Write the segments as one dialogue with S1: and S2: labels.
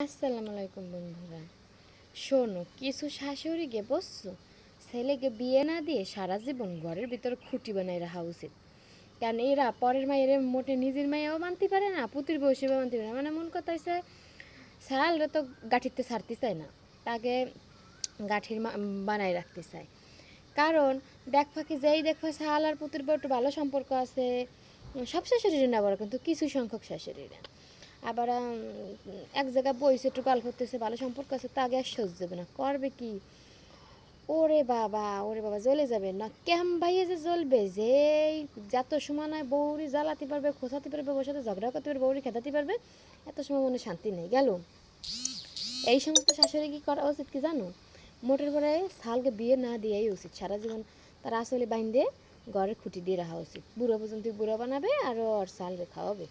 S1: আসসালামু আলাইকুম বন্ধুরা। শোনো, কিছু শাশুড়িকে বুঝছো, ছেলেকে বিয়ে না দিয়ে সারা জীবন ঘরের ভিতরে খুঁটি বানাই রাখা উচিত। কারণ এরা পরের মায়ের মোটে নিজের মায়েও মানতে পারে না, পুতির বয়সেও মানতে পারে না। মানে মন কথা হচ্ছে, শালরে তো গাঠিতে ছাড়তে চায় না, তাকে গাঠির বানায় রাখতে চায়। কারণ দেখবা কি, যেই দেখবা শাল আর পুতির বউ একটু ভালো সম্পর্ক আছে, সব শাশুড়ির না বড়, কিন্তু কিছু সংখ্যক শাশুড়িরা আবার এক জায়গায় বইছে, একটু গল্প করতেছে, ভালো সম্পর্ক আছে, তা আগে আর সহ্য যাবে না, করবে কি, ওরে বাবা জ্বলে যাবে না, কেম ভাইয়ে যে জ্বলবে, যে যত সময় নয় বউরি জ্বালাতে পারবে, খোঁচাতে পারবে, বউর সাথে ঝগড়া করতে পারবে, বউরি খেদাতে পারবে, এত সময় মনে শান্তি নেই গেল। এই সমস্ত শাশুড়ি কি করা উচিত কি জানো, মোটের পরে শালকে বিয়ে না দিয়েই উচিত, সারা জীবন তার আসলে বাইন্দে ঘরে খুঁটি দিয়ে রাখা উচিত, বুড়ো পর্যন্ত বুড়ো বানাবে আর ওর শালরে খাওয়াবে।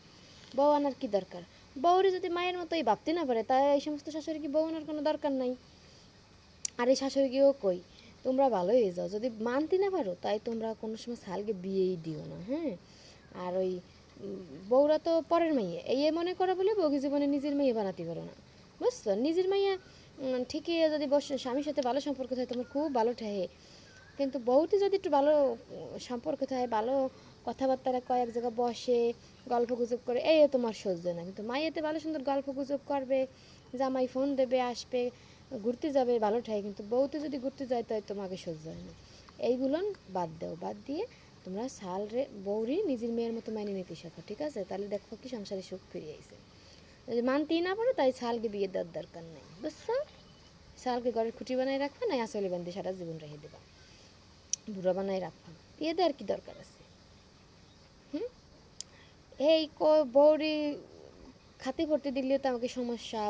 S1: বউ আনার কি দরকার, বউরে যদি মায়ের মতোই ভাবতে না পারে, তাই এই সমস্ত শাশুড়ি কি বউ আনার কোনো দরকার নাই। আর এই শাশুড়িকেও কই, তোমরা ভালো হয়ে যাও, যদি মানতে না পারো তাই তোমরা কোনো সময় শালকে বিয়েই দিও না, হ্যাঁ। আর ওই বউরা তো পরের মেয়ে, এই মনে করো বলে বউকে জীবনে নিজের মেয়ে বানাতে পারো না, বুঝছো। নিজের মেয়ে ঠিকই যদি স্বামীর সাথে ভালো সম্পর্ক থাকে, তোমার খুব ভালো ঠেহে, কিন্তু বউটি যদি একটু ভালো সম্পর্ক থাকে, ভালো কথাবার্তা কয়, এক জায়গায় বসে গল্প গুজব করে, এই তোমার সহ্য না। কিন্তু মাইয়াতে ভালো সুন্দর গল্প গুজব করবে, জামাই ফোন দেবে, আসবে, ঘুরতে যাবে, ভালো ঠাই, কিন্তু বউতে যদি ঘুরতে যায় তাই তোমাকে সহ্য হয় না। এইগুলো বাদ দাও, বাদ দিয়ে তোমরা শালরে বউরি নিজের মেয়ের মতো মানিয়ে নিতে শেখো, ঠিক আছে? তাহলে দেখো কি সংসারে সুখ ফিরে আইছে। যদি মানতেই না পারো তাই শালকে বিয়ে দেওয়ার দরকার নেই, বুঝছো। শালকে ঘরের খুঁটি বানাই রাখবা, না আসলে বান্ধে সারা জীবন রেখে দেবা, বুড়া বানাই রাখবা, বিয়ে দেওয়ার কি দরকার আছে? হুম। এই বউরি খাতি ভর্তি দিলে তো আমাকে সমস্যা,